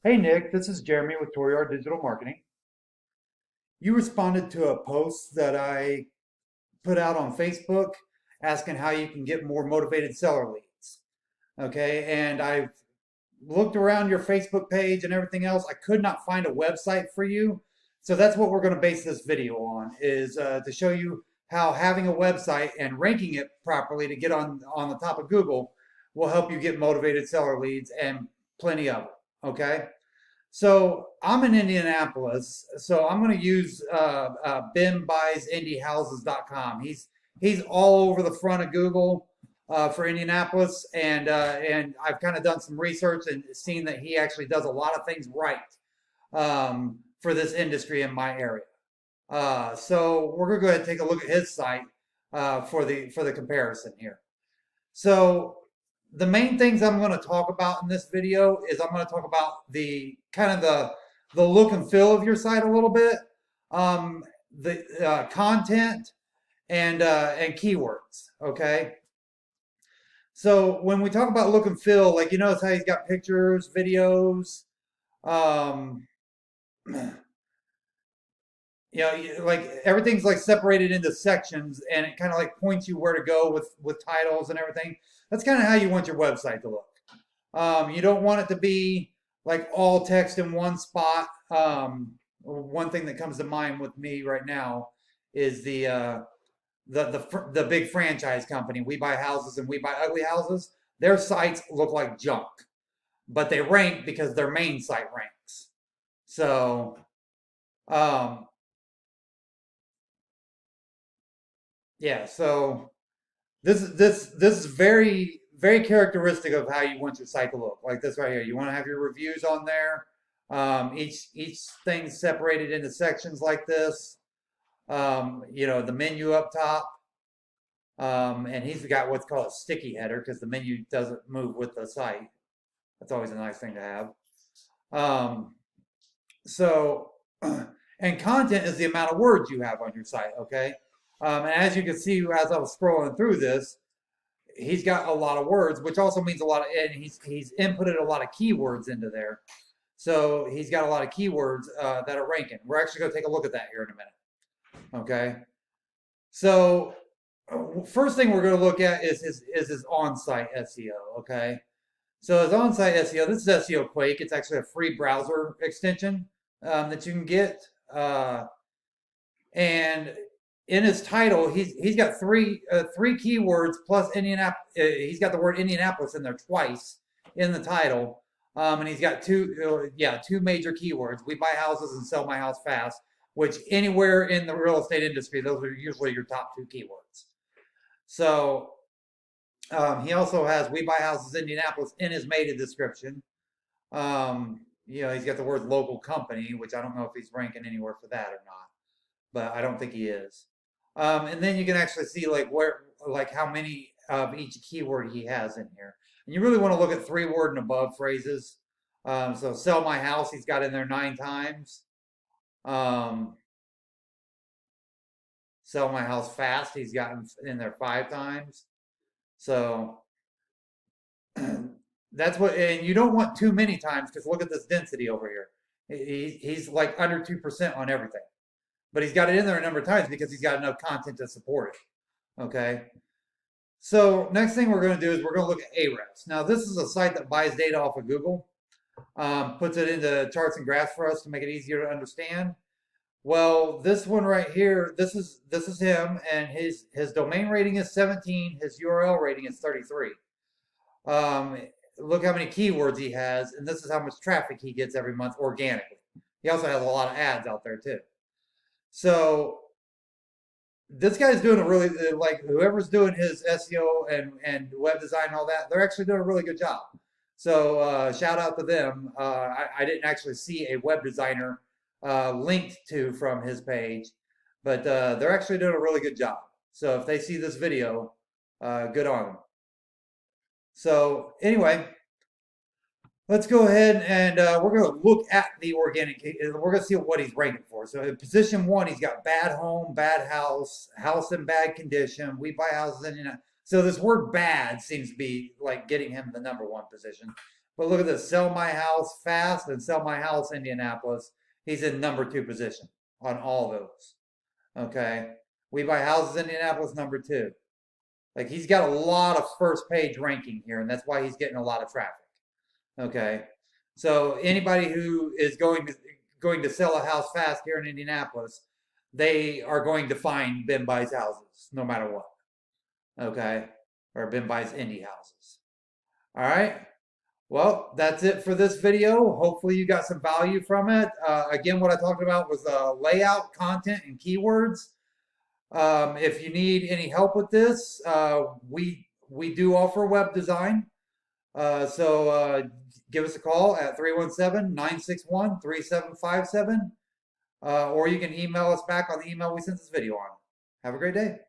Hey Nick, this is Jeremy with Toriar Digital Marketing. You responded to a post that I put out on Facebook asking how you can get more motivated seller leads. Okay, and I've looked around your Facebook page and everything else. I could not find a website for you. So that's what we're going to base this video on is to show you how having a website and ranking it properly to get on the top of Google will help you get motivated seller leads and plenty of them. Okay. So I'm in Indianapolis, so I'm going to use BimBuysIndyHouses.com. He's all over the front of Google for Indianapolis, and I've kind of done some research and seen that he actually does a lot of things right for this industry in my area. So we're going to go ahead and take a look at his site for the comparison here. So the main things I'm going to talk about in this video is I'm going to talk about the kind of the look and feel of your site a little bit, the content and keywords. Okay. So when we talk about look and feel, like you notice how he's got pictures, videos, um, you know, like everything's like separated into sections, and it kind of like points you where to go with titles and everything. That's kind of how you want your website to look. You don't want it to be like all text in one spot. One thing that comes to mind with me right now is the big franchise company, We Buy Houses and We Buy Ugly Houses. Their sites look like junk, but they rank because their main site ranks. So, um, yeah. So this is very characteristic of how you want your site to look. Like this right here. You want to have your reviews on there. Each thing separated into sections like this. You know, the menu up top. And he's got what's called a sticky header because the menu doesn't move with the site. That's always a nice thing to have. So, and content is the amount of words you have on your site, okay? And as you can see, as I was scrolling through this, he's got a lot of words, which also means a lot of, and he's inputted a lot of keywords into there. So he's got a lot of keywords that are ranking. We're actually going to take a look at that here in a minute, okay? So first thing we're going to look at is his on-site SEO, okay? So his on-site SEO, this is SEO Quake. It's actually a free browser extension that you can get. And in his title, he's got three keywords plus Indianapolis. He's got the word Indianapolis in there twice in the title, and he's got two major keywords: we buy houses and sell my house fast. Which anywhere in the real estate industry, those are usually your top two keywords. So he also has we buy houses Indianapolis in his meta description. You know, he's got the word local company, which I don't know if he's ranking anywhere for that or not, but I don't think he is. And then you can actually see like how many of each keyword he has in here. And you really want to look at 3-word and above phrases. So sell my house, he's got in there 9 times. Sell my house fast, he's got in there 5 times. So that's what, and you don't want too many times because look at this density over here. He's like under 2% on everything. But he's got it in there a number of times because he's got enough content to support it. Okay. So next thing we're going to do is we're going to look at Ahrefs. Now this is a site that buys data off of Google, puts it into charts and graphs for us to make it easier to understand. Well, this one right here, this is him, and his domain rating is 17. His URL rating is 33. Look how many keywords he has, and this is how much traffic he gets every month organically. He also has a lot of ads out there too. So this guy's doing a really, like whoever's doing his SEO and web design and all that, they're actually doing a really good job. So shout out to them. I didn't actually see a web designer linked to from his page, but they're actually doing a really good job. So if they see this video, good on them. So anyway, let's go ahead and we're going to look at the organic. We're going to see what he's ranking for. So in position 1, he's got bad home, bad house, house in bad condition. We buy houses in. So this word bad seems to be like getting him the #1 position. But look at this, sell my house fast and sell my house Indianapolis. He's in #2 position on all those. Okay. We buy houses Indianapolis #2. Like he's got a lot of first page ranking here, and that's why he's getting a lot of traffic. Okay. So anybody who is going to sell a house fast here in Indianapolis, they are going to find Ben Buys houses no matter what. Okay. Or Ben Buys indie houses. All right. Well, that's it for this video. Hopefully you got some value from it. Again, what I talked about was layout, content, and keywords. If you need any help with this, we do offer web design. So give us a call at 317-961-3757, or you can email us back on the email we sent this video on. Have a great day.